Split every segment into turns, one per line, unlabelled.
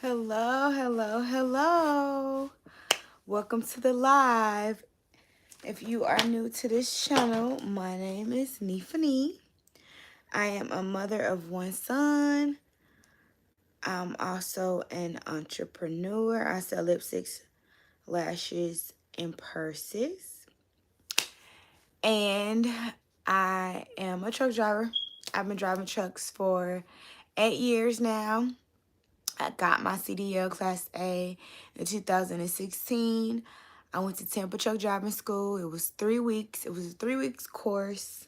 Hello, hello, hello. Welcome to the live. If you are new to this channel, my name is Neefah Nee. I am a mother of one son. I'm also an entrepreneur. I sell lipsticks, lashes, and purses. And I am a truck driver. I've been driving trucks for 8 years now. I got my CDL Class A in 2016. I went to Tampa Truck Driving School. It was 3 weeks. It was a 3 weeks course.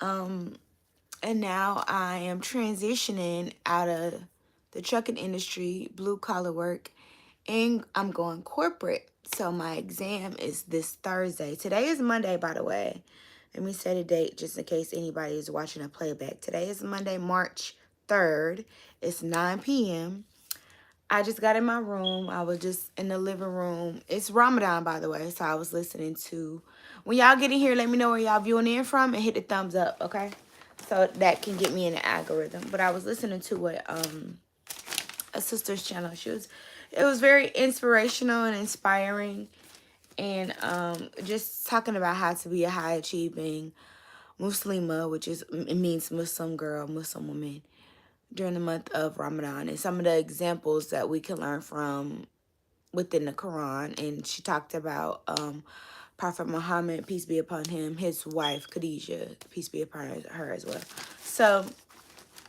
And now I am transitioning out of the trucking industry, blue collar work, and I'm going corporate. So my exam is this Thursday. Today is Monday, by the way. Let me set a date just in case anybody is watching a playback. Today is Monday, March 3rd. It's 9 p.m. I just got in my room. I was just in the living room. It's Ramadan, by the way, so I was listening to... When y'all get in here, let me know where y'all viewing in from and hit the thumbs up, okay? So that can get me in the algorithm. But I was listening to a sister's channel. It was very inspirational and inspiring, and just talking about how to be a high-achieving Muslima, which is, it means Muslim girl, Muslim woman, during the month of Ramadan, and some of the examples that we can learn from within the Quran. And she talked about Prophet Muhammad, peace be upon him, his wife Khadijah, peace be upon her as well. So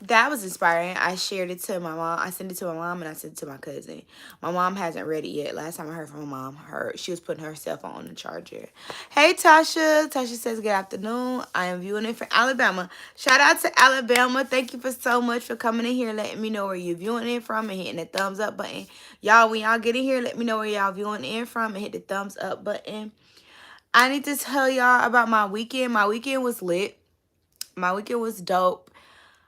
that was inspiring. I shared it to my mom. I sent it to my mom and I sent it to my cousin. My mom hasn't read it yet. Last time I heard from my mom, she was putting her cell phone on the charger. Hey, Tasha. Tasha says, good afternoon. I am viewing it from Alabama. Shout out to Alabama. Thank you for so much for coming in here, letting me know where you're viewing it from and hitting the thumbs up button. Y'all, when y'all get in here, let me know where y'all viewing in from and hit the thumbs up button. I need to tell y'all about my weekend. My weekend was lit. My weekend was dope.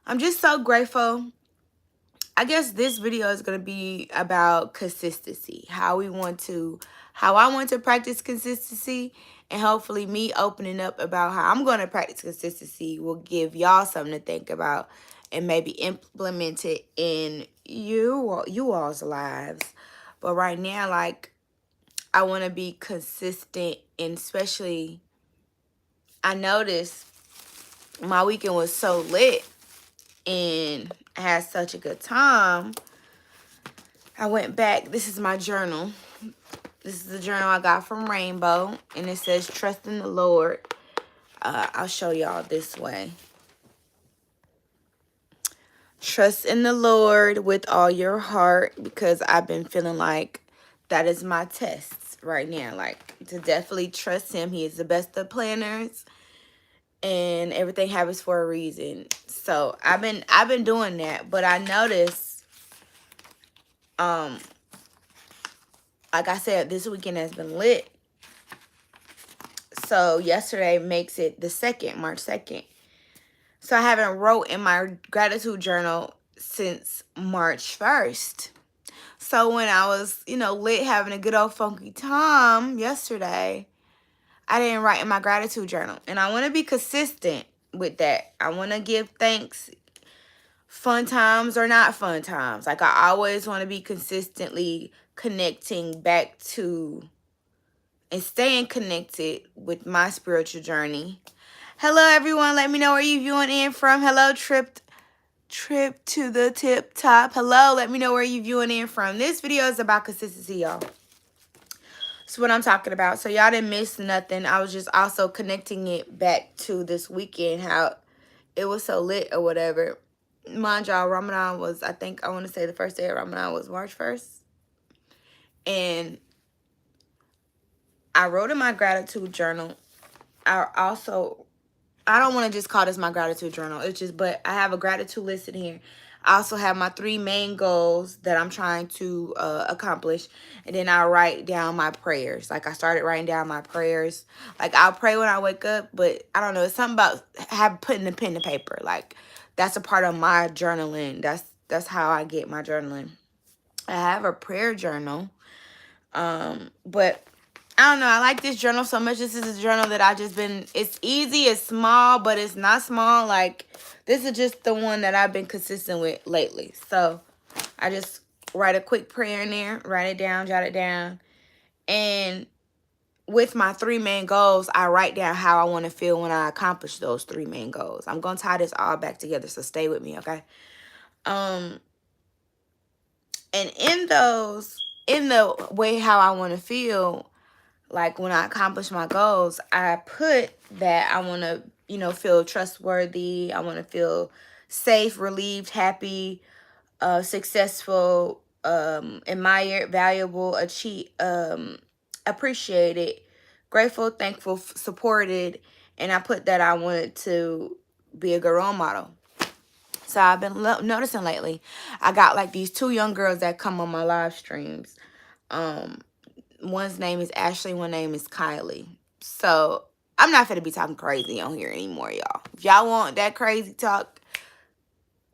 I'm just so grateful. I guess this video is going to be about consistency. How I want to practice consistency. And hopefully me opening up about how I'm going to practice consistency will give y'all something to think about. And maybe implement it in you all's lives. But right now, like, I want to be consistent. And especially, I noticed my weekend was so lit. And I had such a good time. I went back. This is my journal. This is the journal I got from Rainbow. And it says, trust in the Lord. I'll show y'all this way. Trust in the Lord with all your heart. Because I've been feeling like that is my test right now. Like, to definitely trust him. He is the best of planners. And everything happens for a reason. So I've been doing that, but I noticed, like I said, this weekend has been lit. So yesterday makes it the 2nd, March 2nd. So I haven't wrote in my gratitude journal since March 1st. So when I was, lit, having a good old funky time yesterday, I didn't write in my gratitude journal. And I want to be consistent with that. I want to give thanks, fun times or not fun times. Like, I always want to be consistently connecting back to and staying connected with my spiritual journey. Hello, everyone. Let me know where you viewing in from. Hello, Trip to the Tip Top. Hello, let me know where you viewing in from. This video is about consistency, y'all. That's what I'm talking about. So y'all didn't miss nothing. I was just also connecting it back to this weekend, how it was so lit or whatever. Mind y'all, Ramadan was, I want to say the first day of Ramadan was March 1st. And I wrote in my gratitude journal. I don't want to just call this my gratitude journal. It's just, but I have a gratitude list in here. I also have my 3 main goals that I'm trying to accomplish. And then I'll write down my prayers. Like, I started writing down my prayers. Like, I'll pray when I wake up, but I don't know. It's something about putting the pen to paper. Like, that's a part of my journaling. That's how I get my journaling. I have a prayer journal. But I don't know. I like this journal so much. This is a journal that I just been, it's easy, it's small, but it's not small. Like, this is just the one that I've been consistent with lately. So I just write a quick prayer in there, write it down, jot it down. And with my 3 main goals, I write down how I want to feel when I accomplish those 3 main goals. I'm going to tie this all back together, so stay with me, okay? And in the way how I want to feel, like when I accomplish my goals, I put that I want to, feel trustworthy. I want to feel safe, relieved, happy, successful, admired, valuable, appreciated, grateful, thankful, supported, and I put that I wanted to be a good role model. So I've been noticing lately, I got like these 2 young girls that come on my live streams. One's name is Ashley, one name is Kylie. So I'm not finna be talking crazy on here anymore, y'all. If y'all want that crazy talk,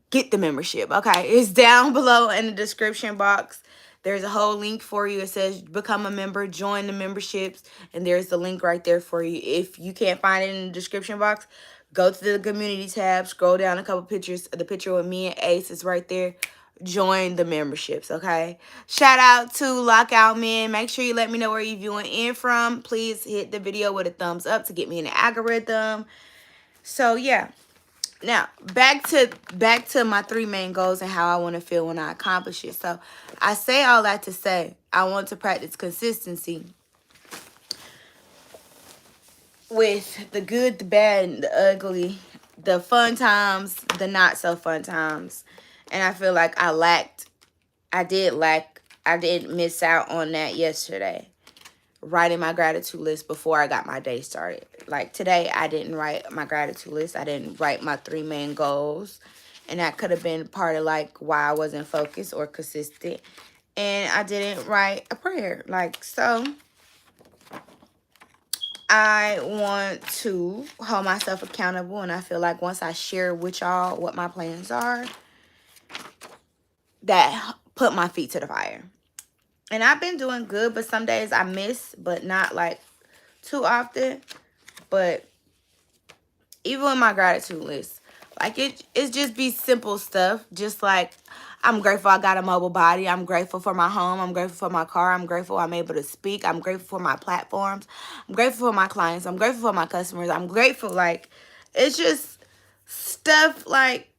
get the membership, okay? It's down below in the description box. There's a whole link for you. It says become a member, join the memberships, and there's the link right there for you. If you can't find it in the description box, go to the community tab, scroll down a couple pictures. The picture with me and Ace is right there. Join the memberships, okay? Shout out to Lockout Men. Make sure you let me know where you're viewing in from. Please hit the video with a thumbs up to get me in the algorithm. So yeah. Now, back to my 3 main goals and how I want to feel when I accomplish it. So, I say all that to say I want to practice consistency with the good, the bad, and the ugly, the fun times, the not so fun times. And I feel like I did miss out on that yesterday. Writing my gratitude list before I got my day started. Like today, I didn't write my gratitude list. I didn't write my 3 main goals. And that could have been part of like why I wasn't focused or consistent. And I didn't write a prayer. Like, so I want to hold myself accountable. And I feel like once I share with y'all what my plans are, that put my feet to the fire. And I've been doing good, but some days I miss, but not like too often. But even with my gratitude list, like it's just be simple stuff. Just like I'm grateful I got a mobile body. I'm grateful for my home. I'm grateful for my car. I'm grateful I'm able to speak. I'm grateful for my platforms. I'm grateful for my clients. I'm grateful for my customers. I'm grateful, like, it's just stuff like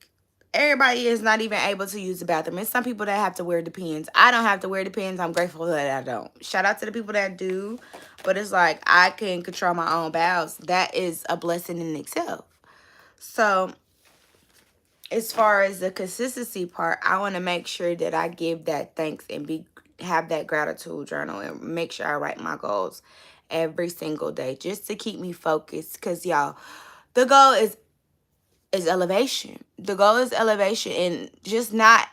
everybody is not even able to use the bathroom. It's some people that have to wear Depends. I don't have to wear Depends. I'm grateful that I don't. Shout out to the people that do. But it's like I can control my own bowels. That is a blessing in itself. So as far as the consistency part, I want to make sure that I give that thanks and have that gratitude journal and make sure I write my goals every single day just to keep me focused. Because y'all, the goal is elevation. The goal is elevation, and just not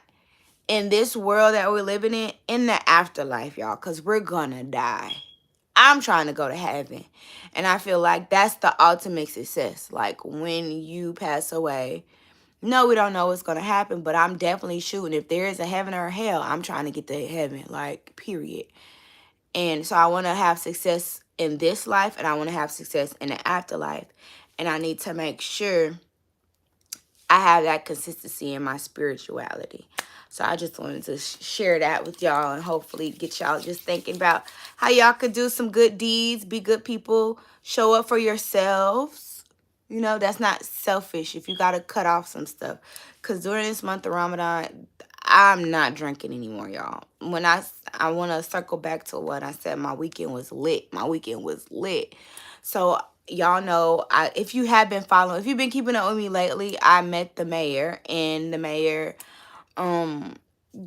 in this world that we're living in the afterlife, y'all, because we're gonna die. I'm trying to go to heaven, and I feel like that's the ultimate success. Like when you pass away, no, we don't know what's gonna happen, but I'm definitely shooting. If there is a heaven or a hell, I'm trying to get to heaven, like, period. And so I want to have success in this life, and I want to have success in the afterlife, and I need to make sure I have that consistency in my spirituality. So I just wanted to share that with y'all and hopefully get y'all just thinking about how y'all could do some good deeds, be good people, show up for yourselves. You know, that's not selfish if you got to cut off some stuff. Because during this month of Ramadan, I'm not drinking anymore, y'all. When I want to circle back to what I said, my weekend was lit. My weekend was lit. So y'all know, if you have been following, if you've been keeping up with me lately, I met the mayor, and the mayor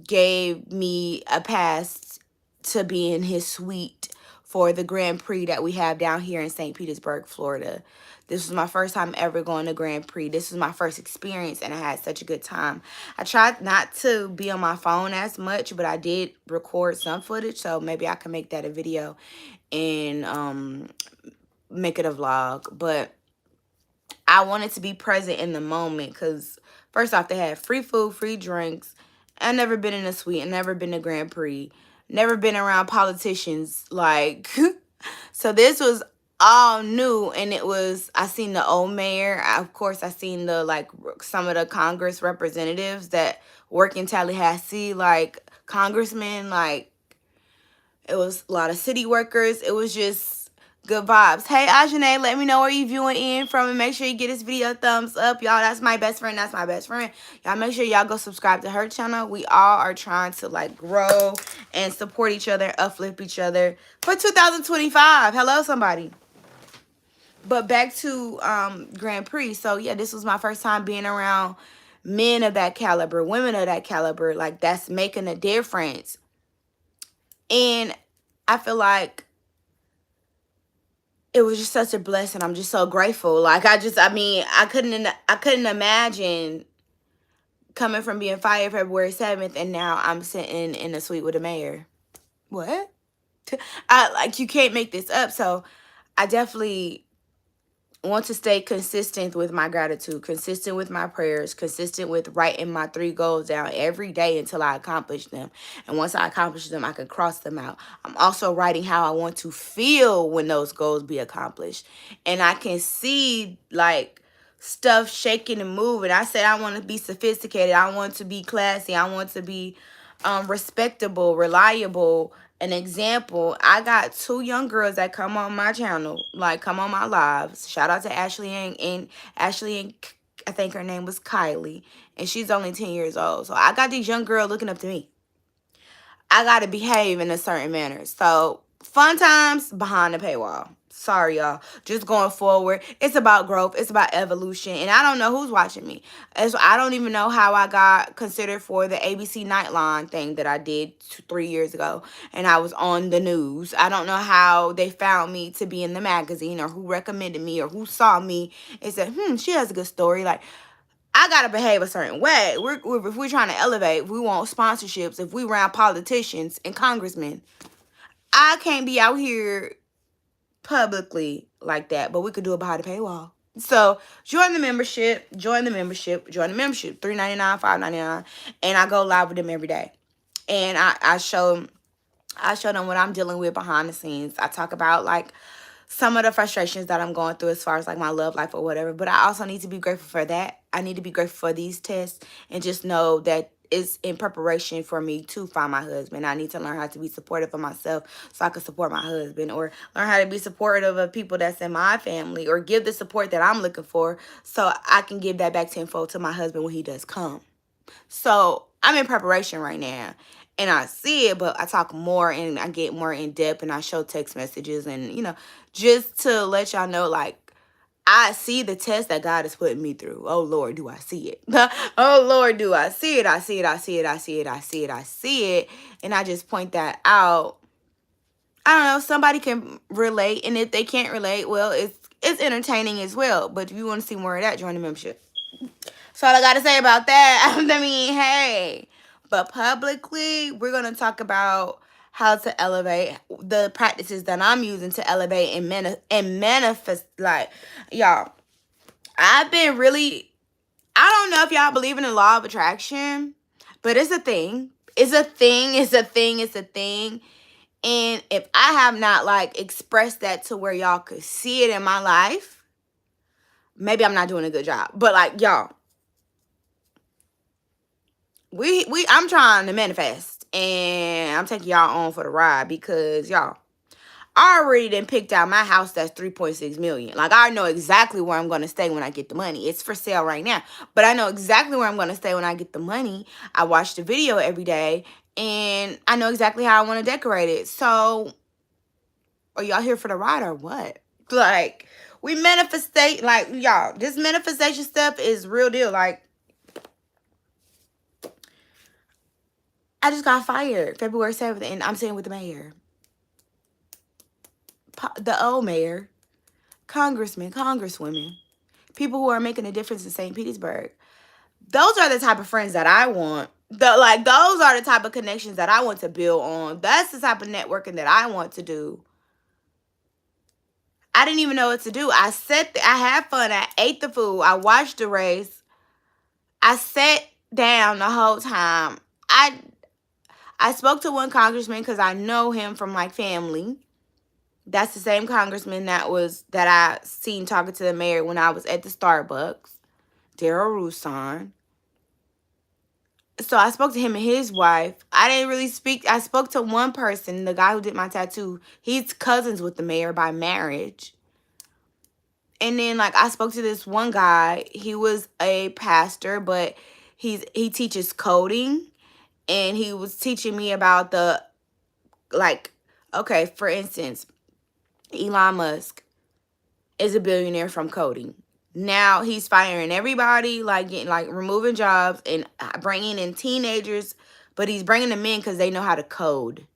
gave me a pass to be in his suite for the Grand Prix that we have down here in St. Petersburg, Florida. This was my first time ever going to Grand Prix. This was my first experience, and I had such a good time. I tried not to be on my phone as much, but I did record some footage, so maybe I can make that a video and make it a vlog. But I wanted to be present in the moment because first off, they had free food, free drinks. I've never been in a suite. I've never been to Grand Prix. Never been around politicians. Like, so this was all new. And I seen the old mayor. Of course, I seen some of the Congress representatives that work in Tallahassee. Like, congressmen, like, it was a lot of city workers. It was just good vibes. Hey, Ajane, let me know where you viewing in from, and make sure you get this video a thumbs up. Y'all, that's my best friend. That's my best friend. Y'all make sure y'all go subscribe to her channel. We all are trying to, like, grow and support each other, uplift each other for 2025. Hello, somebody. But back to Grand Prix. So, yeah, this was my first time being around men of that caliber, women of that caliber. Like, that's making a difference. And I feel like it was just such a blessing. I'm just so grateful. Like, I couldn't imagine coming from being fired February 7th, and now I'm sitting in a suite with a mayor. What? You can't make this up. So I definitely want to stay consistent with my gratitude, consistent with my prayers, consistent with writing my 3 goals down every day until I accomplish them. And once I accomplish them, I can cross them out. I'm also writing how I want to feel when those goals be accomplished. And I can see, like, stuff shaking and moving. I said I want to be sophisticated. I want to be classy. I want to be respectable, reliable, an example. I got 2 young girls that come on my channel, like, come on my lives. Shout out to Ashley and I think her name was Kylie, and she's only 10 years old. So I got these young girls looking up to me. I got to behave in a certain manner. So fun times behind the paywall. Sorry, y'all. Just going forward. It's about growth. It's about evolution. And I don't know who's watching me. I don't even know how I got considered for the ABC Nightline thing that I did 3 years ago. And I was on the news. I don't know how they found me to be in the magazine, or who recommended me, or who saw me and said, she has a good story. Like, I gotta behave a certain way. If we're trying to elevate, if we want sponsorships, if we around politicians and congressmen, I can't be out here publicly like that. But we could do it behind the paywall. So join the membership. Join the membership. Join the membership. $3.99, $5.99, and I go live with them every day. And I show them what I'm dealing with behind the scenes. I talk about, like, some of the frustrations that I'm going through as far as, like, my love life or whatever. But I also need to be grateful for that. I need to be grateful for these tests, and just know that it's in preparation for me to find my husband. I need to learn how to be supportive of myself so I can support my husband, or learn how to be supportive of people that's in my family, or give the support that I'm looking for so I can give that back tenfold to my husband when he does come. So I'm in preparation right now. And I see it, but I talk more and I get more in depth, and I show text messages, and, just to let y'all know, like, I see the test that God is putting me through. Oh, Lord, do I see it? Oh, Lord, do I see it? I see it, I see it, I see it, I see it, I see it. And I just point that out. I don't know, somebody can relate, and if they can't relate, well, it's entertaining as well. But if you want to see more of that, join the membership. That's all I got to say about that. I mean, hey. But publicly, we're going to talk about how to elevate, the practices that I'm using to elevate and manifest. Like, y'all, I've been really, I don't know if y'all believe in the law of attraction, but it's a thing. It's a thing. It's a thing. It's a thing. And if I have not, like, expressed that to where y'all could see it in my life, maybe I'm not doing a good job. But, like, y'all, I'm trying to manifest, and I'm taking y'all on for the ride, because, y'all, I already done picked out my house that's $3.6 million. Like, I know exactly where I'm going to stay when I get the money. It's for sale right now, but I know exactly where I'm going to stay when I get the money. I watch the video every day, and I know exactly how I want to decorate it. So, are y'all here for the ride or what? Like, we manifestate, like, y'all, this manifestation stuff is real deal. Like, I just got fired February 7th, and I'm sitting with the mayor. The old mayor, congressmen, congresswomen, people who are making a difference in St. Petersburg. Those are the type of friends that I want. Those are the type of connections that I want to build on. That's the type of networking that I want to do. I didn't even know what to do. I had fun. I ate the food. I watched the race. I sat down the whole time. I spoke to one congressman because I know him from, like, family. That's the same congressman that I seen talking to the mayor when I was at the Starbucks. Daryl Roussan. So I spoke to him and his wife. I didn't really speak. I spoke to one person, the guy who did my tattoo. He's cousins with the mayor by marriage. And then like I spoke to this one guy. He was a pastor, but he teaches coding, and he was teaching me about the, like, okay, for instance, Elon Musk is a billionaire from coding. Now he's firing everybody, like getting, like, removing jobs and bringing in teenagers, but he's bringing them in because they know how to code.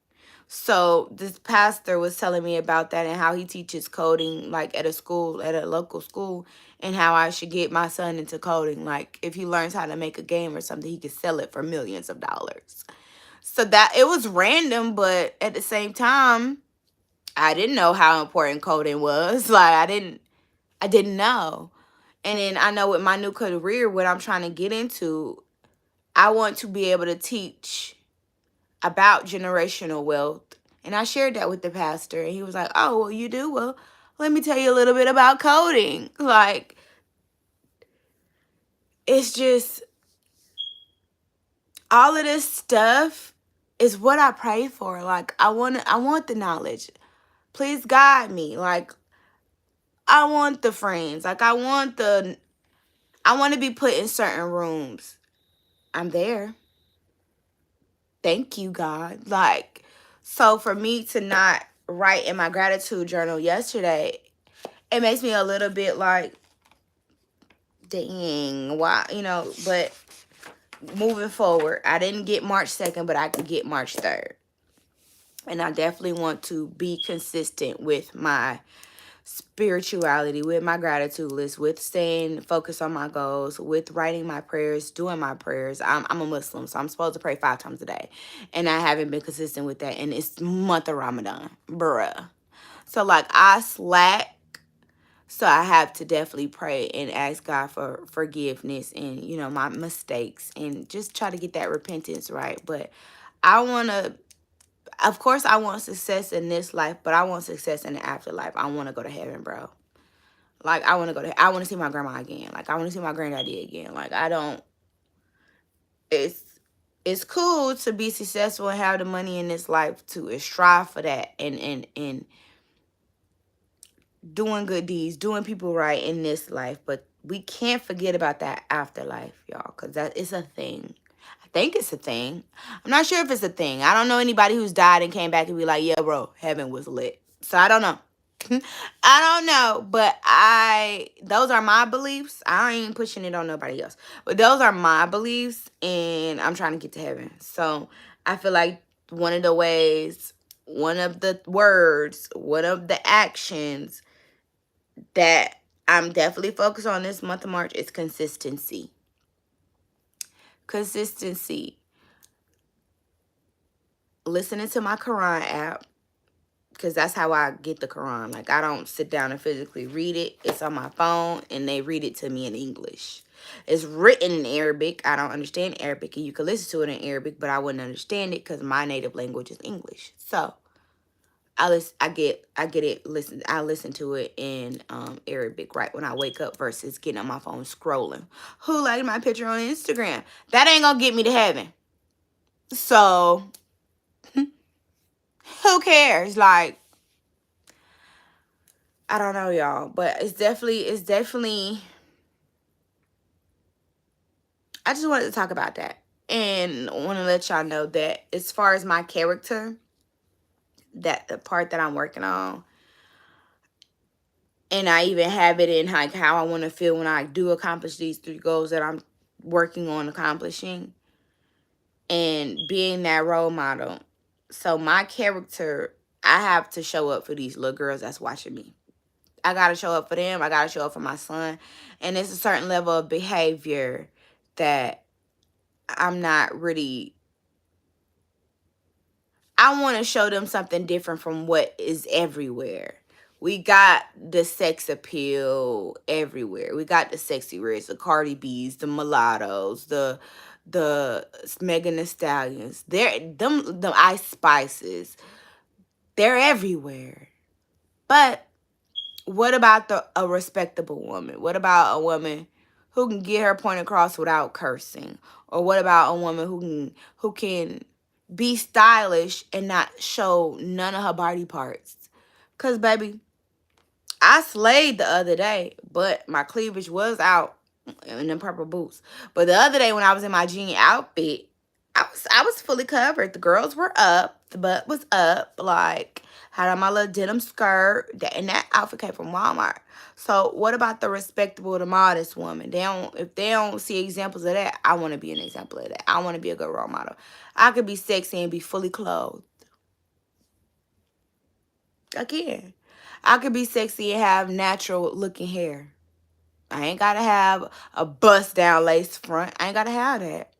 So this pastor was telling me about that and how he teaches coding, like at a school, at a local school, and how I should get my son into coding. Like if he learns how to make a game or something, he could sell it for millions of dollars. So that it was random, but at the same time, I didn't know how important coding was. Like I didn't know. And then I know with my new career, what I'm trying to get into, I want to be able to teach about generational wealth. And I shared that with the pastor, and he was like, "Oh, well, you do? Well, let me tell you a little bit about coding." Like, it's just all of this stuff is what I pray for. Like, I want the knowledge. Please guide me. Like, I want the friends. Like, I want to be put in certain rooms. I'm there. Thank you, God. Like, so for me to not write in my gratitude journal yesterday, it makes me a little bit like, dang, why, but moving forward, I didn't get March 2nd, but I can get March 3rd. And I definitely want to be consistent with my spirituality, with my gratitude list, with staying focused on my goals, with writing my prayers, doing my prayers. I'm a Muslim, so I'm supposed to pray 5 times a day. And I haven't been consistent with that. And it's month of Ramadan. Bruh. So like I slack. So I have to definitely pray and ask God for forgiveness and, my mistakes, and just try to get that repentance right. But I want to, of course, I want success in this life, but I want success in the afterlife. I want to go to heaven, bro. Like, I want to see my grandma again. Like, I want to see my granddaddy again. Like, I don't, it's, it's cool to be successful and have the money in this life to strive for that, and doing good deeds, doing people right in this life. But we can't forget about that afterlife, y'all, because that is a thing. I think it's a thing. I'm not sure if it's a thing. I don't know anybody who's died and came back and be like, yeah, bro, heaven was lit. So I don't know. I don't know, but those are my beliefs. I ain't pushing it on nobody else. But those are my beliefs, and I'm trying to get to heaven. So I feel like one of the ways, one of the words, one of the actions that I'm definitely focused on this month of March is consistency. Consistency. Listening to my Quran app, because that's how I get the Quran. Like, I don't sit down and physically read it. It's on my phone, and they read it to me in English. It's written in Arabic. I don't understand Arabic, and you can listen to it in Arabic, but I wouldn't understand it because my native language is English. So I get it. I listen to it in Arabic right when I wake up versus getting on my phone scrolling. Who liked my picture on Instagram? That ain't gonna get me to heaven. So who cares? Like, I don't know, y'all, but it's definitely. I just wanted to talk about that, and want to let y'all know that as far as my character, that the part that I'm working on, and I even have it in like how I want to feel when I do accomplish these 3 goals that I'm working on accomplishing, and being that role model. So my character, I have to show up for these little girls that's watching me. I got to show up for them. I got to show up for my son. And it's a certain level of behavior that I'm not really, I want to show them something different from what is everywhere. We got the sex appeal everywhere. We got the sexy reds, the Cardi B's, the mulattoes, the Megan Thee Stallions. The Ice Spices. They're everywhere. But what about a respectable woman? What about a woman who can get her point across without cursing? Or what about a woman who can be stylish and not show none of her body parts? Cause baby, I slayed the other day, but my cleavage was out in them purple boots. But the other day when I was in my jean outfit, I was fully covered. The girls were up, the butt was up, like had on my little denim skirt, and that outfit came from Walmart. So what about the respectable, the modest woman? If they don't see examples of that, I want to be an example of that. I want to be a good role model. I could be sexy and be fully clothed. Again, I could be sexy and have natural looking hair. I ain't gotta have a bust down lace front. I ain't gotta have that.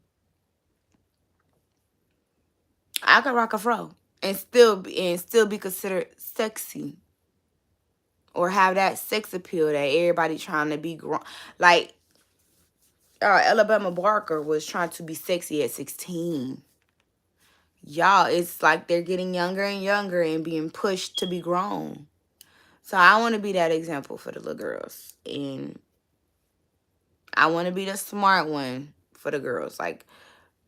I could rock a fro and still be considered sexy, or have that sex appeal that everybody trying to be grown. Like Alabama Barker was trying to be sexy at 16. Y'all, it's like they're getting younger and younger and being pushed to be grown. So I want to be that example for the little girls, and I want to be the smart one for the girls. Like,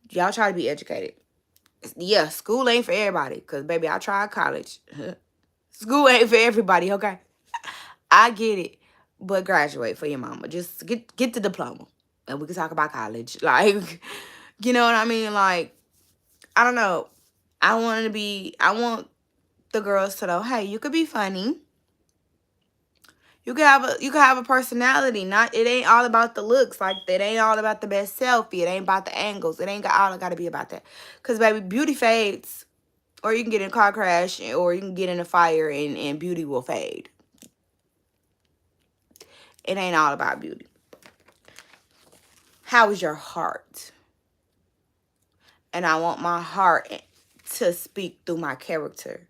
y'all try to be educated. Yeah, school ain't for everybody. Because, baby, I tried college. School ain't for everybody, okay? I get it. But graduate for your mama. Just get the diploma. And we can talk about college. Like, you know what I mean? Like, I don't know. I want the girls to know, hey, you could be funny. You can have a personality. Not it ain't all about the looks. Like it ain't all about the best selfie. It ain't about the angles. It ain't gotta be about that. Cause baby, beauty fades. Or you can get in a car crash, or you can get in a fire and beauty will fade. It ain't all about beauty. How is your heart? And I want my heart to speak through my character.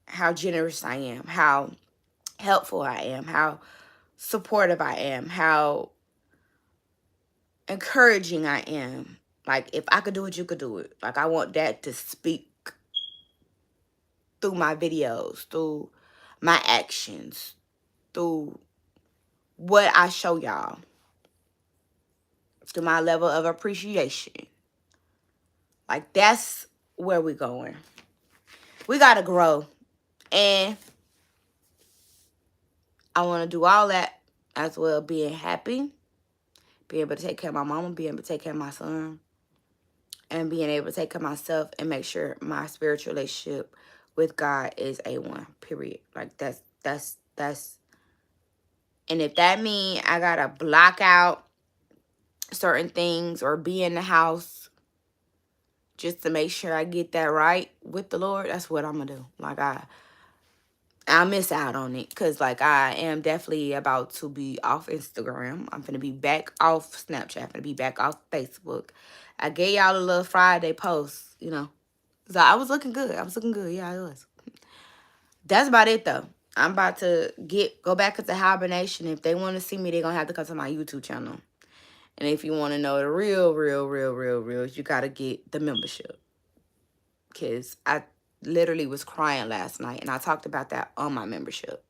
How generous I am, how helpful I am, how supportive I am, how encouraging I am. Like, if I could do it, you could do it. Like, I want that to speak through my videos, through my actions, through what I show y'all, through my level of appreciation. Like, that's where we're going. We got to grow. And I want to do all that as well, being happy, being able to take care of my mama, being able to take care of my son, and being able to take care of myself and make sure my spiritual relationship with God is A1, period. Like, that's and if that means I got to block out certain things or be in the house just to make sure I get that right with the Lord, that's what I'm going to do. Like, I miss out on it because, like, I am definitely about to be off Instagram. I'm going to be back off Snapchat. I'm going to be back off Facebook. I gave y'all a little Friday post, you know. So I was looking good. Yeah, I was. That's about it, though. I'm about to go back into hibernation. If they want to see me, they're going to have to come to my YouTube channel. And if you want to know the real, you got to get the membership. Because I literally was crying last night. And I talked about that on my membership.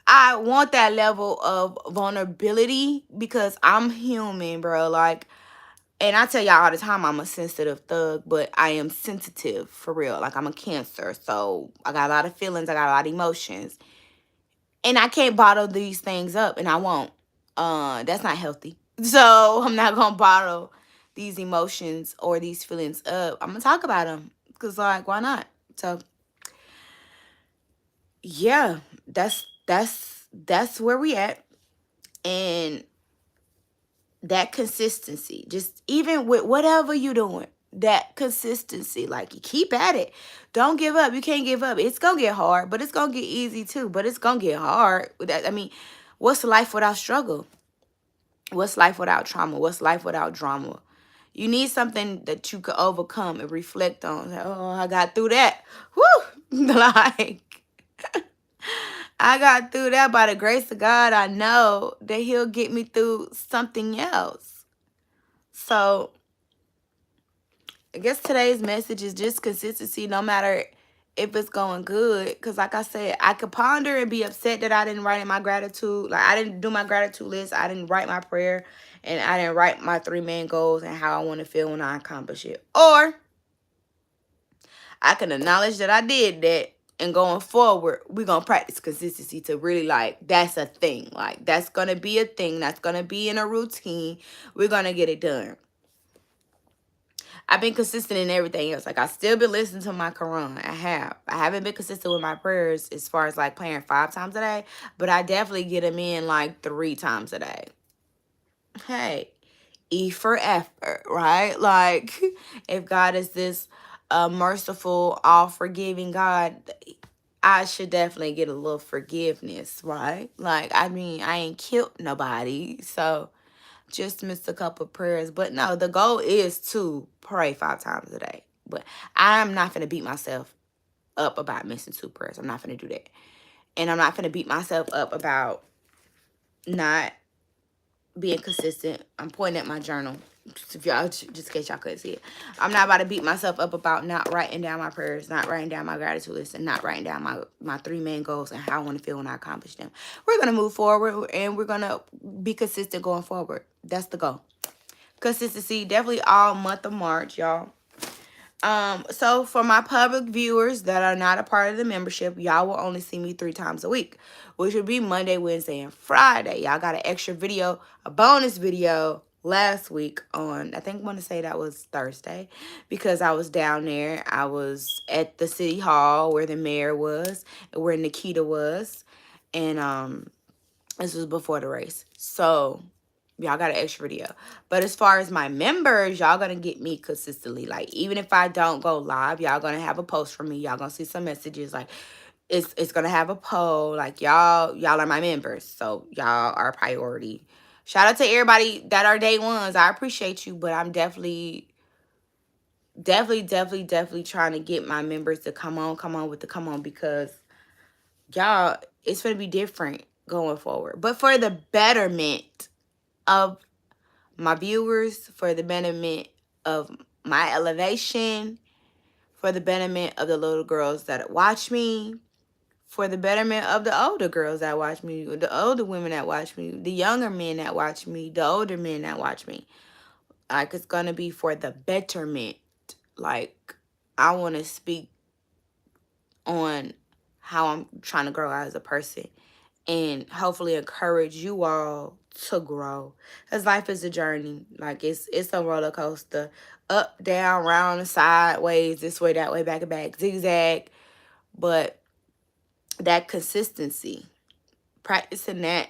I want that level of vulnerability because I'm human, bro. Like, and I tell y'all all the time I'm a sensitive thug, but I am sensitive for real. Like, I'm a Cancer. So I got a lot of feelings. I got a lot of emotions. And I can't bottle these things up, and I won't. That's not healthy. So I'm not going to bottle these emotions or these feelings up. I'm going to talk about them because, like, why not? So, yeah, that's where we at. And that consistency, just even with whatever you're doing, that consistency, like, you keep at it. Don't give up. You can't give up. It's going to get hard, but it's going to get easy too. But it's going to get hard. I mean, what's life without struggle? What's life without trauma? What's life without drama? You need something that you could overcome and reflect on. Like, oh, I got through that. Woo! Like, I got through that by the grace of God. I know that he'll get me through something else. So, I guess today's message is just consistency. No matter if it's going good. Because like I said, I could ponder and be upset that I didn't write in my gratitude. Like, I didn't do my gratitude list. I didn't write my prayer. And I didn't write my 3 main goals and how I want to feel when I accomplish it. Or I can acknowledge that I did that. And going forward, we're going to practice consistency to really, like, that's a thing. Like, that's going to be a thing. That's going to be in a routine. We're going to get it done. I've been consistent in everything else. Like, I still been listening to my Quran. I have. I haven't been consistent with my prayers as far as, like, praying 5 times a day. But I definitely get them in, like, 3 times a day. Hey, E for effort, right? Like, if God is this merciful, all-forgiving God, I should definitely get a little forgiveness, right? Like, I mean, I ain't killed nobody, so just missed a couple prayers. But no, the goal is to pray 5 times a day. But I'm not going to beat myself up about missing 2 prayers. I'm not going to do that. And I'm not going to beat myself up about not being consistent. I'm pointing at my journal. If y'all, just in case y'all couldn't see it. I'm not about to beat myself up about not writing down my prayers, not writing down my gratitude list, and not writing down my 3 main goals and how I want to feel when I accomplish them. We're going to move forward, and we're going to be consistent going forward. That's the goal. Consistency, definitely all month of March, y'all. So for my public viewers that are not a part of the membership, y'all will only see me 3 times a week, which would be Monday, Wednesday, and Friday. Y'all got an extra video, a bonus video last week on, I think I want to say that was Thursday, because I was down there. I was at the city hall where the mayor was, and where Nikita was, and this was before the race. So y'all got an extra video. But as far as my members, y'all gonna get me consistently. Like, even if I don't go live, y'all gonna have a post from me. Y'all gonna see some messages. Like, it's gonna have a poll. Like, y'all are my members, so y'all are a priority. Shout out to everybody that are day ones. I appreciate you, but I'm definitely trying to get my members to come on, because y'all, it's gonna be different going forward. But for the betterment of my viewers, for the betterment of my elevation, for the betterment of the little girls that watch me, for the betterment of the older girls that watch me, the older women that watch me, the younger men that watch me, the older men that watch me. Like, it's going to be for the betterment. Like, I want to speak on how I'm trying to grow as a person, and hopefully encourage you all to grow, because life is a journey. Like, it's a roller coaster, up, down, round, sideways, this way, that way, back and back, zigzag. But that consistency, practicing that,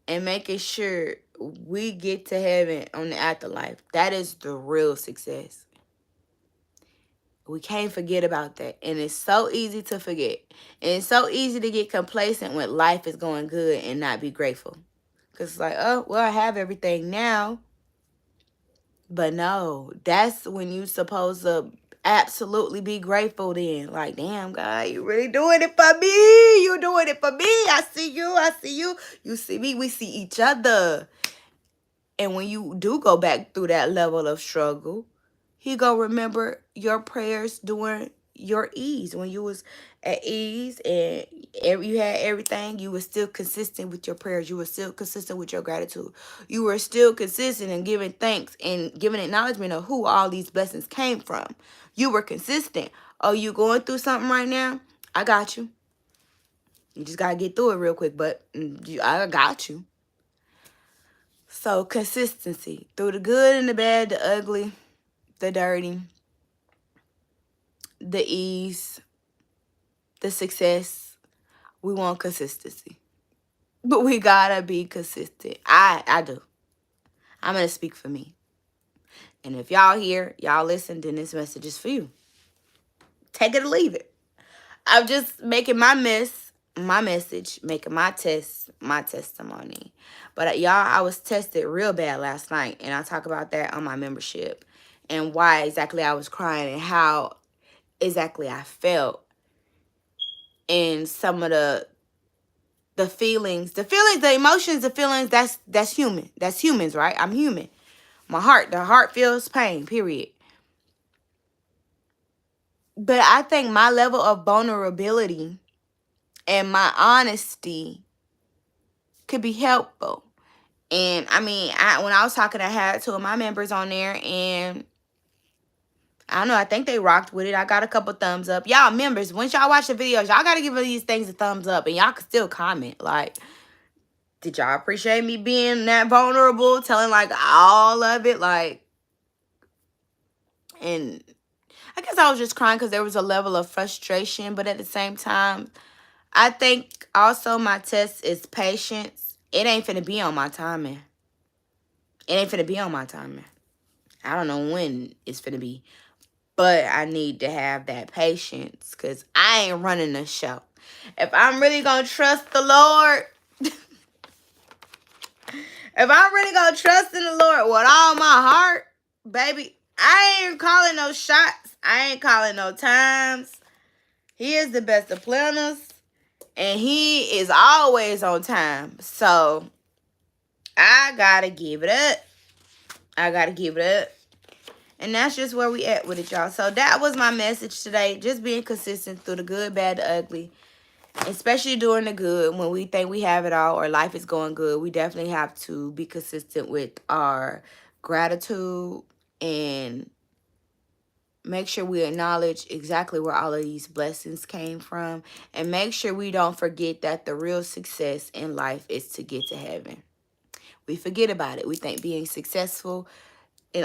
and making sure we get to heaven on the afterlife, that is the real success. We can't forget about that. And it's so easy to forget. And it's so easy to get complacent when life is going good and not be grateful. Because it's like, oh, well, I have everything now. But no, that's when you're supposed to absolutely be grateful then. Like, damn, God, you really doing it for me. You doing it for me. I see you. I see you. You see me. We see each other. And when you do go back through that level of struggle, He gonna remember your prayers during your ease. When you was at ease and you had everything, you were still consistent with your prayers. You were still consistent with your gratitude. You were still consistent in giving thanks and giving acknowledgement of who all these blessings came from. You were consistent. Oh, you going through something right now? I got you. You just gotta get through it real quick, but I got you. So consistency through the good and the bad, the ugly, the dirty, the ease, the success. We want consistency. But we gotta be consistent. I do. I'm gonna speak for me. And if y'all hear, y'all listen, then this message is for you. Take it or leave it. I'm just making my message, making my test, my testimony. But y'all, I was tested real bad last night, and I talk about that on my membership, and why exactly I was crying, and how exactly I felt, and some of the feelings, the emotions, the feelings, that's human. That's humans, right? I'm human. The heart feels pain, period. But I think my level of vulnerability and my honesty could be helpful. And I mean, when I was talking, I had two of my members on there, and I don't know, I think they rocked with it. I got a couple thumbs up. Y'all members, once y'all watch the videos, y'all got to give these things a thumbs up, and y'all can still comment. Like, did y'all appreciate me being that vulnerable, telling like all of it? Like, and I guess I was just crying because there was a level of frustration, but at the same time, I think also my test is patience. It ain't finna be on my timing. It ain't finna be on my timing. I don't know when it's finna be. But I need to have that patience because I ain't running the show. If I'm really going to trust the Lord, if I'm really going to trust in the Lord with all my heart, baby, I ain't calling no shots. I ain't calling no times. He is the best of planners, and he is always on time. So I got to give it up. I got to give it up. And that's just where we at with it, y'all. So that was my message today. Just being consistent through the good, bad, the ugly. Especially during the good, when we think we have it all or life is going good, we definitely have to be consistent with our gratitude and make sure we acknowledge exactly where all of these blessings came from. And make sure we don't forget that the real success in life is to get to heaven. We forget about it. We think being successful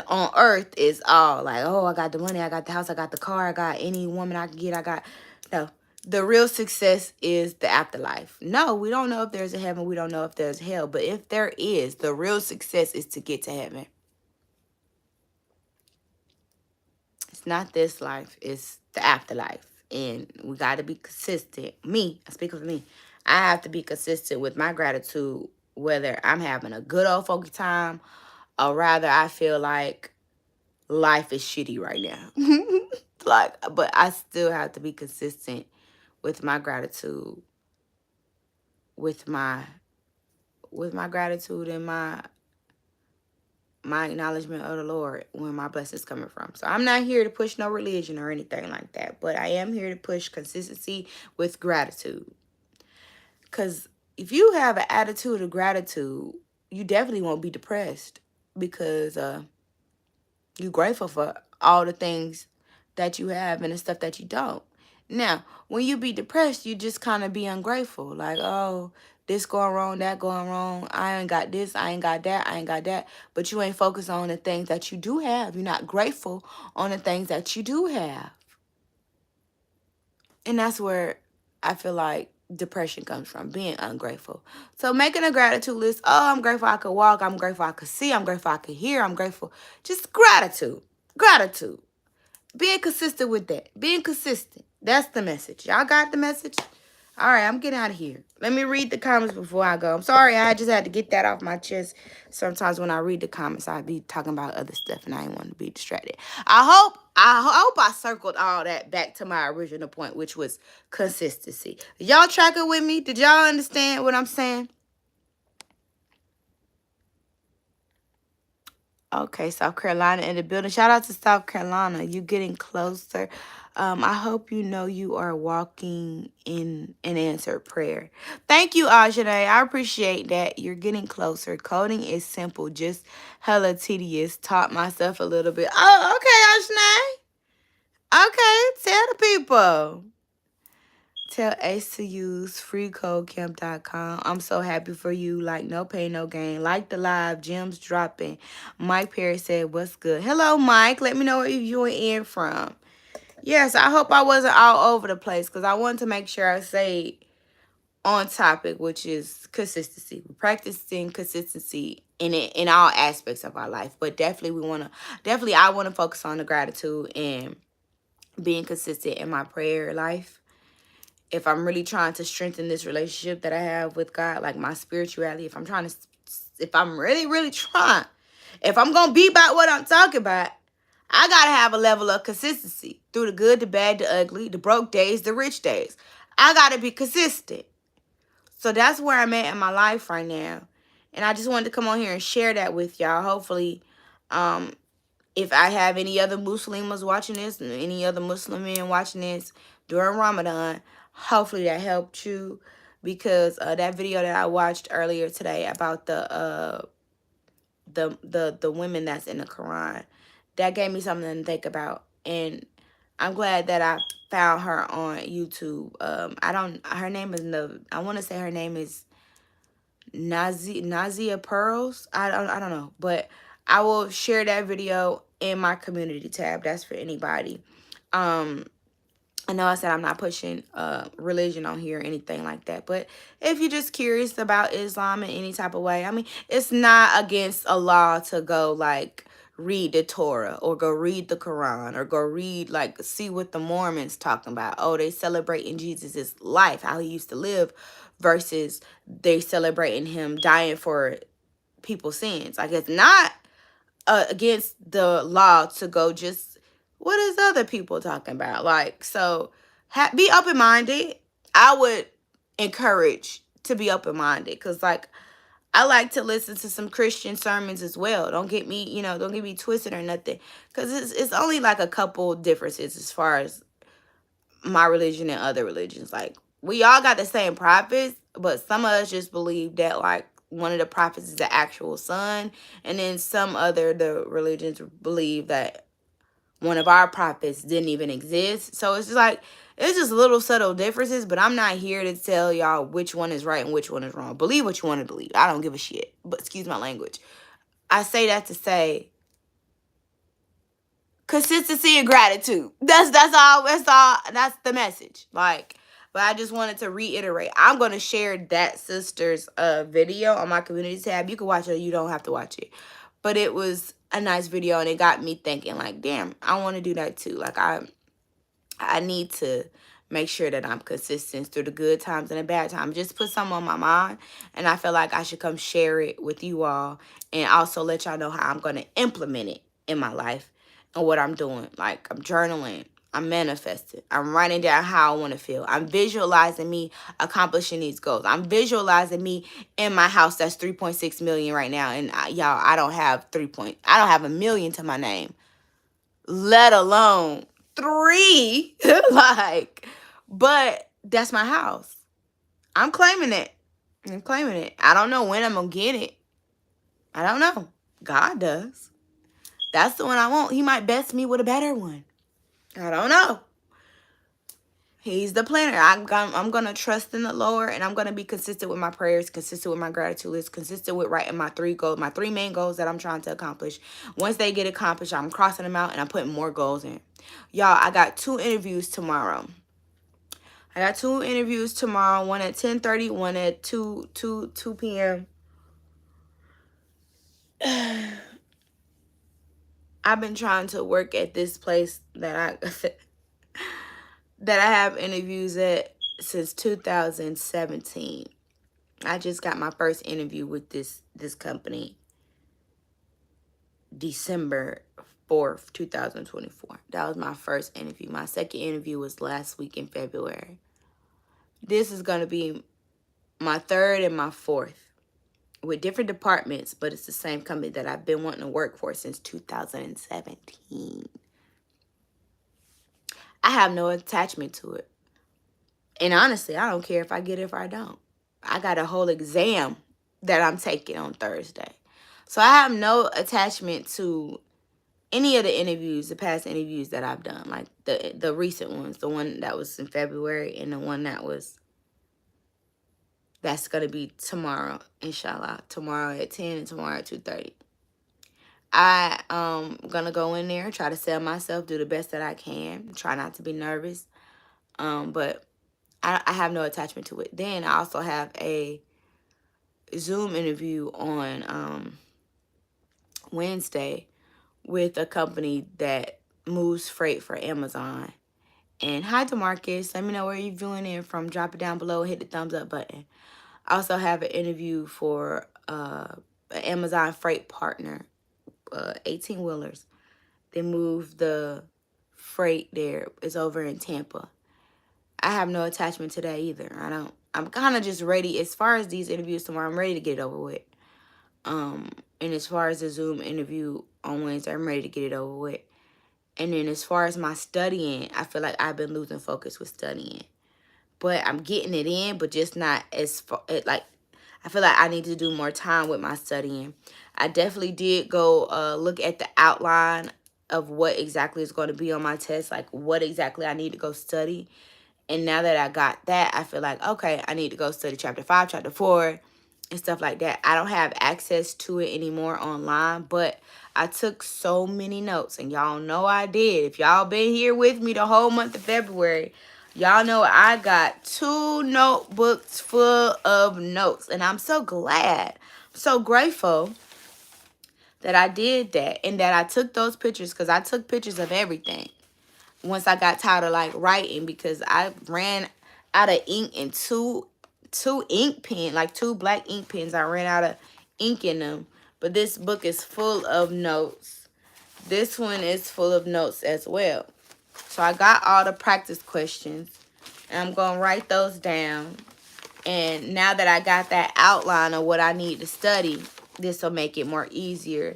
on earth is all like, oh, I got the money, I got the house, I got the car, I got any woman I can get, I got. No, the real success is the afterlife. No, we don't know if there's a heaven, we don't know if there's hell, but if there is, the real success is to get to heaven. It's not this life, it's the afterlife. And we got to be consistent. Me, I speak for me, I have to be consistent with my gratitude, whether I'm having a good old funky time or rather I feel like life is shitty right now. Like, but I still have to be consistent with my gratitude, with my gratitude and my acknowledgement of the Lord when my blessings coming from. So I'm not here to push no religion or anything like that, but I am here to push consistency with gratitude. Because if you have an attitude of gratitude, you definitely won't be depressed because you're grateful for all the things that you have and the stuff that you don't. Now, when you be depressed, you just kind of be ungrateful. Like, oh, this going wrong, that going wrong. I ain't got this, I ain't got that, I ain't got that. But you ain't focused on the things that you do have. You're not grateful on the things that you do have. And that's where I feel like depression comes from, being ungrateful. So making a gratitude list. Oh, I'm grateful I could walk. I'm grateful I could see. I'm grateful I could hear. I'm grateful. Just gratitude. Gratitude. Being consistent with that. Being consistent. That's the message. Y'all got the message? All right, I'm getting out of here. Let me read the comments before I go. I'm sorry, I just had to get that off my chest. Sometimes when I read the comments, I be talking about other stuff and I didn't want to be distracted. I hope I circled all that back to my original point, which was consistency. Y'all tracking with me? Did y'all understand what I'm saying? Okay, South Carolina in the building. Shout out to South Carolina. You getting closer. I hope you know you are walking in an answered prayer. Thank you, Ajane. I appreciate that. You're getting closer. Coding is simple, just hella tedious. Taught myself a little bit. Oh, okay, Ajane. Okay, tell the people. Tell Ace to use freecodecamp.com. I'm so happy for you. Like, no pain, no gain. Like the live. Gems dropping. Mike Perry said, what's good? Hello, Mike. Let me know where you're in from. Yes, I hope I wasn't all over the place because I wanted to make sure I say on topic, which is consistency. We're practicing consistency in all aspects of our life. But definitely I want to focus on the gratitude and being consistent in my prayer life. If I'm really trying to strengthen this relationship that I have with God, like my spirituality, if I'm really, really trying, if I'm going to be about what I'm talking about, I got to have a level of consistency through the good, the bad, the ugly, the broke days, the rich days. I got to be consistent. So that's where I'm at in my life right now. And I just wanted to come on here and share that with y'all. Hopefully, if I have any other Muslims watching this and any other Muslim men watching this during Ramadan, hopefully that helped you, because that video that I watched earlier today about the women that's in the Quran, that gave me something to think about. And I'm glad that I found her on YouTube. Her name is I want to say her name is Nazia Pearls. I don't know, but I will share that video in my community tab. That's for anybody. I know I said I'm not pushing religion on here or anything like that, but if you're just curious about Islam in any type of way, I mean, it's not against a law to go like read the Torah or go read the Quran or go read, like, see what the Mormons talking about. Oh, they celebrating Jesus's life, how he used to live, versus they celebrating him dying for people's sins. Like, it's not against the law to go just, what is other people talking about? Like, so be open-minded. I would encourage to be open-minded, because, like, I like to listen to some Christian sermons as well. Don't get me, don't get me twisted or nothing, because it's only like a couple differences as far as my religion and other religions. Like, we all got the same prophets, but some of us just believe that, like, one of the prophets is the actual son, and then the religions believe that one of our prophets didn't even exist. So it's just like, it's just little subtle differences, but I'm not here to tell y'all which one is right and which one is wrong. Believe what you want to believe. I don't give a shit. But excuse my language. I say that to say consistency and gratitude. That's all. That's the message. Like, but I just wanted to reiterate. I'm gonna share that sister's video on my community tab. You can watch it or you don't have to watch it. But it was a nice video, and it got me thinking, like, damn, I want to do that too. Like, I need to make sure that I'm consistent through the good times and the bad times. Just put something on my mind, and I feel like I should come share it with you all, and also let y'all know how I'm going to implement it in my life and what I'm doing. Like, I'm journaling, I'm manifesting, I'm writing down how I want to feel. I'm visualizing me accomplishing these goals. I'm visualizing me in my house that's 3.6 million right now, and y'all, I don't have a million to my name, let alone 3. Like, but that's my house. I'm claiming it. I don't know when I'm gonna get it. I don't know. God does. That's the one I want. He might best me with a better one. I don't know. He's the planner. I'm going to trust in the Lord, and I'm going to be consistent with my prayers, consistent with my gratitude list, consistent with writing my 3 goals, my 3 main goals that I'm trying to accomplish. Once they get accomplished, I'm crossing them out, and I'm putting more goals in. Y'all, I got 2 interviews tomorrow. One at 10:30, one at 2 p.m. I've been trying to work at this place that I have interviews at since 2017. I just got my first interview with this company December 4th, 2024. That was my first interview. My second interview was last week in February. This is going to be my 3rd and my 4th with different departments, but it's the same company that I've been wanting to work for since 2017. I have no attachment to it. And honestly, I don't care if I get it or I don't. I got a whole exam that I'm taking on Thursday. So I have no attachment to any of the interviews, the past interviews that I've done. Like the recent ones. The one that was in February and the one that's going to be tomorrow, inshallah. Tomorrow at 10 and tomorrow at 2:30. I'm going to go in there, try to sell myself, do the best that I can. Try not to be nervous. But I have no attachment to it. Then I also have a Zoom interview on Wednesday with a company that moves freight for Amazon. And hi, DeMarcus. Let me know where you're viewing in from. Drop it down below. Hit the thumbs up button. I also have an interview for an Amazon freight partner, 18-wheelers. They move the freight there. It's over in Tampa. I have no attachment to that either. I'm kind of just ready. As far as these interviews tomorrow, I'm ready to get it over with. And as far as the Zoom interview on Wednesday, I'm ready to get it over with. And then as far as my studying, I feel like I've been losing focus with studying. But I'm getting it in, but just not as far, like, I feel like I need to do more time with my studying. I definitely did go look at the outline of what exactly is going to be on my test, like what exactly I need to go study. And now that I got that, I feel like, okay, I need to go study chapter 5, chapter 4, and stuff like that. I don't have access to it anymore online, but I took so many notes, and y'all know I did. If y'all been here with me the whole month of February, y'all know I got 2 notebooks full of notes, and I'm so glad, so grateful that I did that and that I took those pictures, because I took pictures of everything once I got tired of like writing, because I ran out of ink and two ink pen, like 2 black ink pens. I ran out of ink in them. But this book is full of notes. This one is full of notes as well. So I got all the practice questions, and I'm going to write those down. And now that I got that outline of what I need to study, this will make it more easier.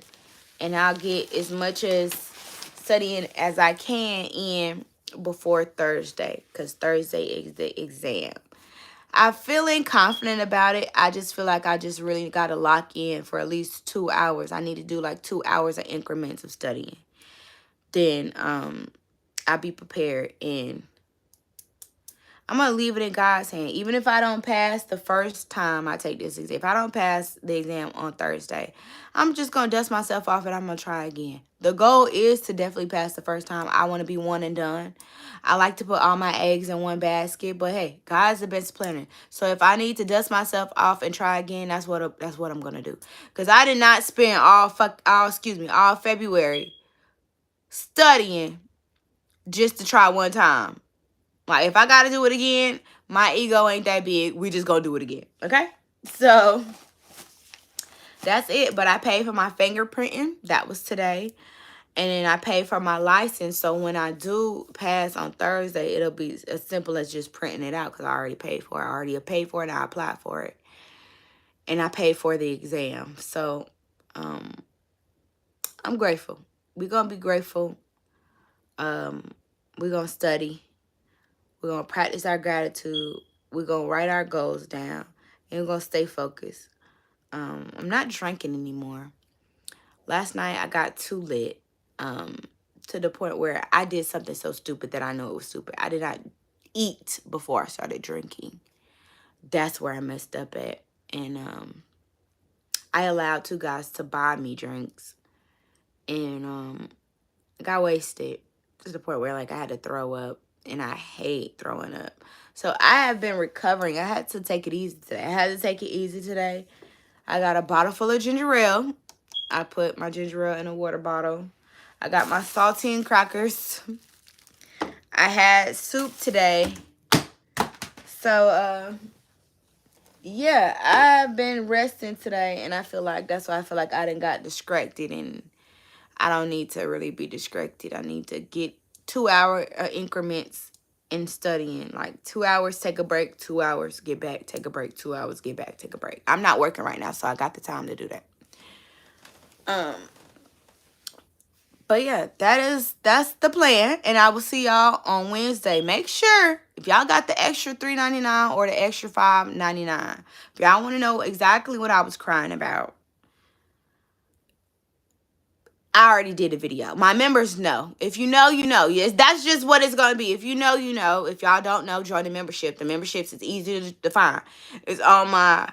And I'll get as much as studying as I can in before Thursday, because Thursday is the exam. I'm feeling confident about it. I just feel like I just really got to lock in for at least 2 hours. I need to do like 2 hours of increments of studying. Then I'll be prepared, and I'm going to leave it in God's hand. Even if I don't pass the first time I take this exam, if I don't pass the exam on Thursday, I'm just going to dust myself off and I'm going to try again. The goal is to definitely pass the first time. I want to be one and done. I like to put all my eggs in one basket, but hey, God's the best planner. So if I need to dust myself off and try again, that's what I'm going to do. Because I did not spend all February studying just to try one time. Like, if I got to do it again, my ego ain't that big. We just gonna do it again, okay? So, that's it. But I paid for my fingerprinting. That was today. And then I paid for my license. So, when I do pass on Thursday, it'll be as simple as just printing it out, because I already paid for it. I already paid for it, and I applied for it. And I paid for the exam. So, I'm grateful. We're gonna be grateful. We're gonna study. We're going to practice our gratitude. We're going to write our goals down. And we're going to stay focused. I'm not drinking anymore. Last night, I got too lit. To the point where I did something so stupid that I know it was stupid. I did not eat before I started drinking. That's where I messed up at. And I allowed 2 guys to buy me drinks. And I got wasted to the point where, like, I had to throw up. And I hate throwing up. So I have been recovering. I had to take it easy today. I got a bottle full of ginger ale. I put my ginger ale in a water bottle. I got my saltine crackers. I had soup today. So, yeah, I've been resting today. And I feel like that's why I feel like I done got distracted. And I don't need to really be distracted. I need to get 2-hour increments in studying. Like 2 hours, take a break, 2 hours, get back, take a break, 2 hours, get back, take a break. I'm not working right now, so I got the time to do that. But yeah, that's the plan. And I will see y'all on Wednesday. Make sure, if y'all got the extra $3.99 or the extra $5.99, if y'all want to know exactly what I was crying about, I already did a video. My members know. If you know, you know. Yes, that's just what it's going to be. If you know, you know. If y'all don't know, join the membership. The memberships is easy to find. It's on my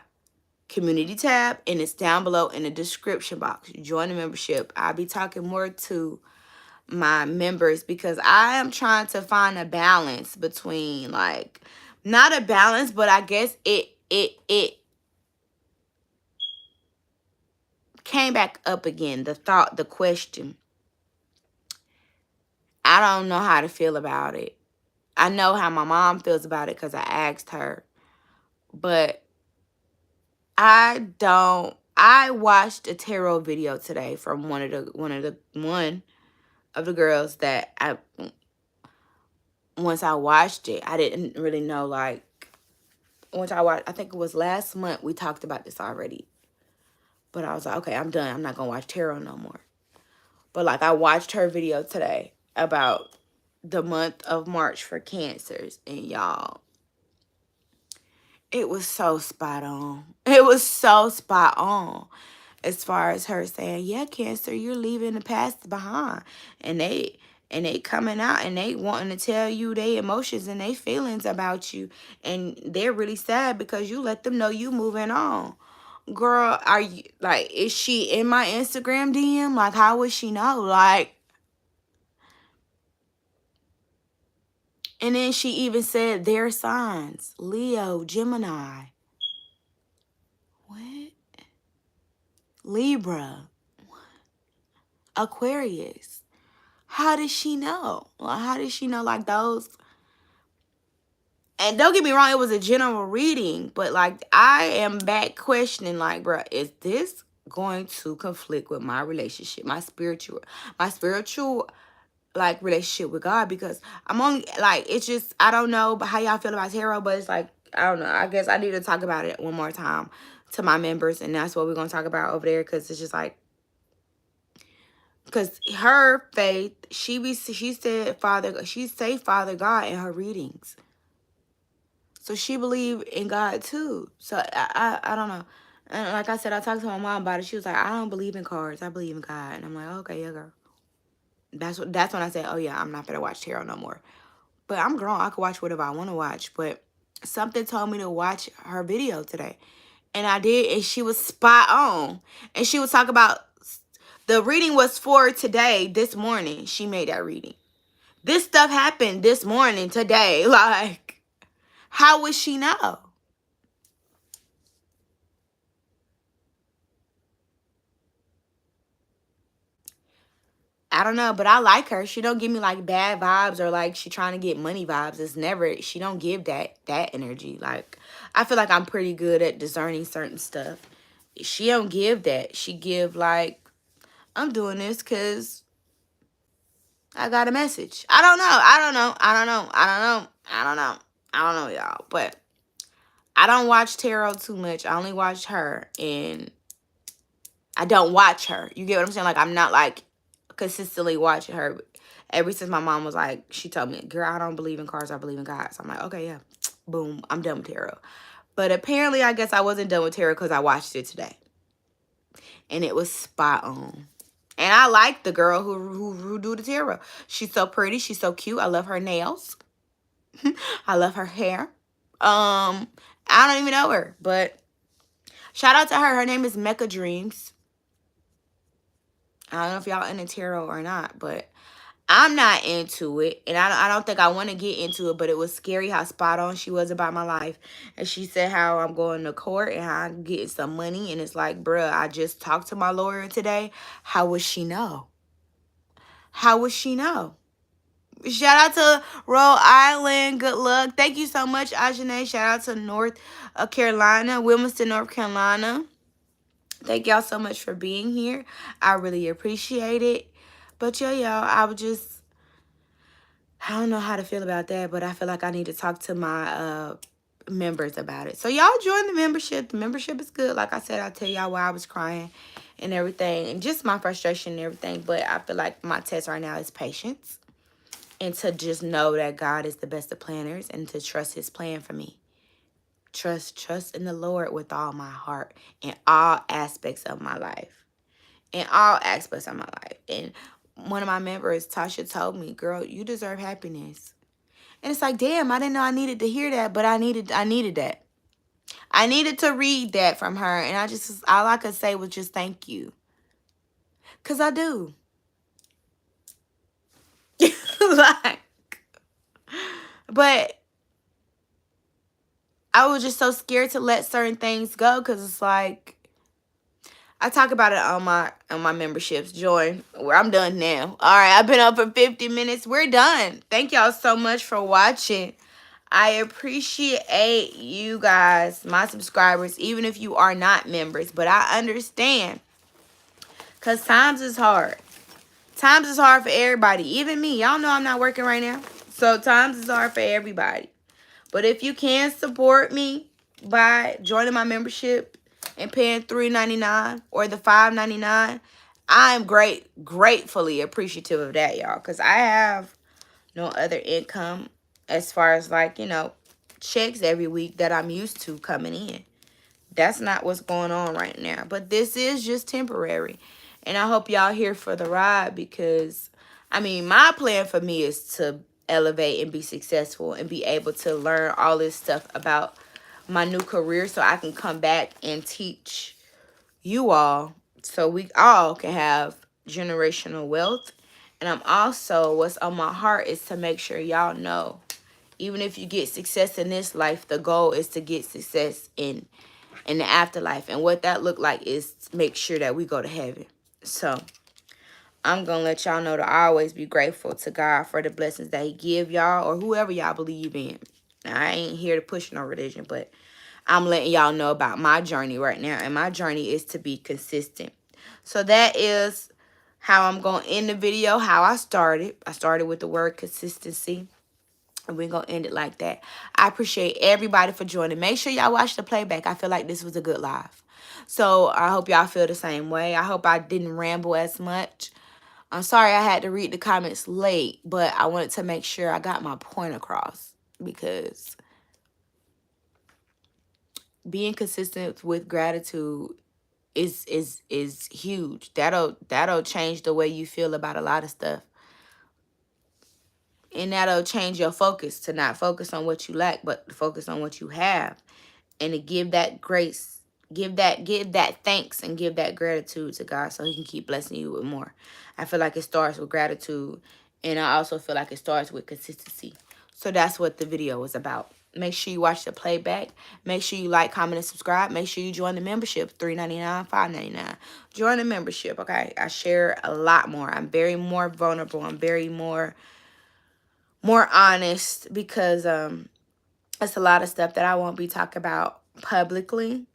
community tab, and it's down below in the description box. Join the membership. I'll be talking more to my members, because I am trying to find a balance between, like, not a balance, but I guess it came back up again, the thought, the question. I don't know how to feel about it. I know how my mom feels about it because I asked her. But I watched a tarot video today from one of the girls that once I watched it, I didn't really know, like, once I watched, I think it was last month, we talked about this already. But I was like, okay, I'm done. I'm not going to watch tarot no more. But, like, I watched her video today about the month of March for cancers. And, y'all, it was so spot on. It was so spot on. As far as her saying, yeah, Cancer, you're leaving the past behind. And they coming out and they wanting to tell you their emotions and their feelings about you. And they're really sad because you let them know you moving on. Girl, are you, like, is she in my Instagram DM? Like, how would she know? Like, and then she even said their signs. Leo, Gemini. What? Libra. Aquarius. How does she know? Well, how does she know, like, those? And don't get me wrong, it was a general reading, but, like, I am back questioning, like, bro, is this going to conflict with my relationship, my spiritual, like, relationship with God? Because I'm only, like, it's just, I don't know how y'all feel about tarot, but it's like, I don't know. I guess I need to talk about it one more time to my members, and that's what we're going to talk about over there, because it's just like, because her faith, she said Father God in her readings. So she believed in God too. So I don't know. And like I said, I talked to my mom about it. She was like, I don't believe in cards. I believe in God. And I'm like, okay, yeah, girl. That's when I said, oh yeah, I'm not gonna watch tarot no more. But I'm grown. I could watch whatever I want to watch. But something told me to watch her video today. And I did, and she was spot on. And she was talking about, the reading was for today, this morning. She made that reading. This stuff happened this morning, today. Like, how would she know? I don't know, but I like her. She don't give me like bad vibes or like she trying to get money vibes. It's never, she don't give that energy. Like, I feel like I'm pretty good at discerning certain stuff. She don't give that. She give like, I'm doing this because I got a message. I don't know, y'all. But I don't watch tarot too much. I only watch her, and I don't watch her. You get what I'm saying? Like, I'm not like consistently watching her. Ever since my mom was like, she told me, girl, I don't believe in cards, I believe in God. So I'm like, okay, yeah, boom, I'm done with tarot. But apparently, I guess I wasn't done with tarot because I watched it today. And it was spot on. And I like the girl who do the tarot. She's so pretty. She's so cute. I love her nails. I love her hair. I don't even know her, but shout out to her. Her name is Mecca Dreams. I don't know if y'all into tarot or not, but I'm not into it. And I don't think I want to get into it, but it was scary how spot on she was about my life. And she said how I'm going to court and how I'm getting some money. And it's like, bruh, I just talked to my lawyer today. How would she know? How would she know? Shout out to Rhode Island. Good luck. Thank you so much, Ajane. Shout out to North Carolina, Wilmington, North Carolina. Thank y'all so much for being here. I really appreciate it. But yeah, y'all, I don't know how to feel about that, but I feel like I need to talk to my members about it. So y'all join the membership. The membership is good. Like I said, I'll tell y'all why I was crying and everything, and just my frustration and everything. But I feel like my test right now is patience, and to just know that God is the best of planners, and to trust his plan for me. Trust in the Lord with all my heart in all aspects of my life. In all aspects of my life. And one of my members, Tasha, told me, girl, you deserve happiness. And it's like, damn, I didn't know I needed to hear that, but I needed that. I needed to read that from her. And all I could say was just thank you. Because I do. Like, but I was just so scared to let certain things go, because it's like, I talk about it on my memberships. Join. Where I'm done now. All right, I've been up for 50 minutes. We're done. Thank y'all so much for watching. I appreciate you guys, my subscribers, even if you are not members. But I understand, because times is hard. Times is hard for everybody, even me. Y'all know I'm not working right now. So times is hard for everybody. But if you can support me by joining my membership, and paying $3.99 or the $5.99, I'm gratefully appreciative of that, y'all, because I have no other income as far as like, checks every week that I'm used to coming in. That's not what's going on right now. But this is just temporary. And I hope y'all here for the ride because, my plan for me is to elevate and be successful and be able to learn all this stuff about my new career so I can come back and teach you all so we all can have generational wealth. And what's on my heart is to make sure y'all know, even if you get success in this life, the goal is to get success in the afterlife. And what that look like is to make sure that we go to heaven. So I'm going to let y'all know to always be grateful to God for the blessings that he give y'all or whoever y'all believe in. Now, I ain't here to push no religion, but I'm letting y'all know about my journey right now. And my journey is to be consistent. So that is how I'm going to end the video, how I started. I started with the word consistency. And we're going to end it like that. I appreciate everybody for joining. Make sure y'all watch the playback. I feel like this was a good live. So I hope y'all feel the same way. I hope I didn't ramble as much. I'm sorry I had to read the comments late, but I wanted to make sure I got my point across because being consistent with gratitude is huge. That'll change the way you feel about a lot of stuff. And that'll change your focus to not focus on what you lack, but focus on what you have. And to give that grace, give that thanks and give that gratitude to God so he can keep blessing you with more. I feel like it starts with gratitude. And I also feel like it starts with consistency. So that's what the video was about. Make sure you watch the playback. Make sure you like, comment, and subscribe. Make sure you join the membership. $3.99, $5.99. Join the membership, okay? I share a lot more. I'm very more vulnerable. I'm very more honest because it's a lot of stuff that I won't be talking about publicly.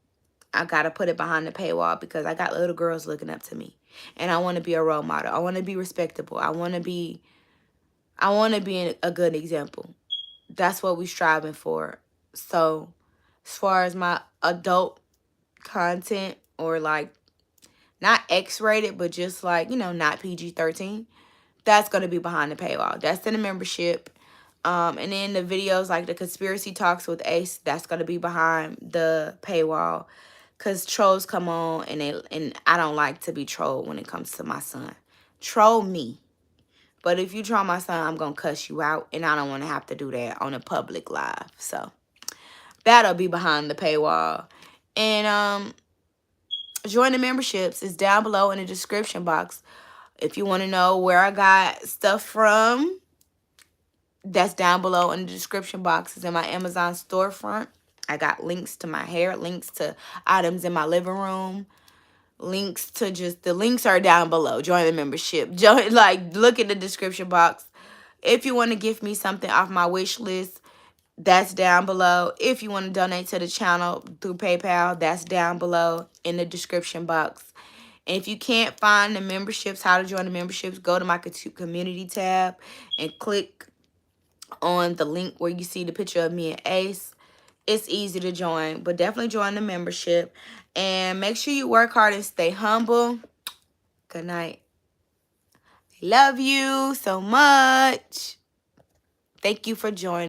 I got to put it behind the paywall because I got little girls looking up to me. And I want to be a role model. I want to be respectable. I want to be a good example. That's what we're striving for. So as far as my adult content or like not X-rated, but just like, not PG-13, that's going to be behind the paywall. That's in the membership. And then the videos like the conspiracy talks with Ace, that's going to be behind the paywall. Because trolls come on and I don't like to be trolled when it comes to my son. Troll me. But if you troll my son, I'm going to cuss you out. And I don't want to have to do that on a public live. So that'll be behind the paywall. And join the memberships. It's down below in the description box. If you want to know where I got stuff from, that's down below in the description box. It's in my Amazon storefront. I got links to my hair, links to items in my living room, links to the links are down below. Join the membership. Look in the description box. If you want to gift me something off my wish list, that's down below. If you want to donate to the channel through PayPal, that's down below in the description box. And if you can't find the memberships, how to join the memberships, go to my community tab and click on the link where you see the picture of me and Ace. It's easy to join, but definitely join the membership. And make sure you work hard and stay humble. Good night. Love you so much. Thank you for joining.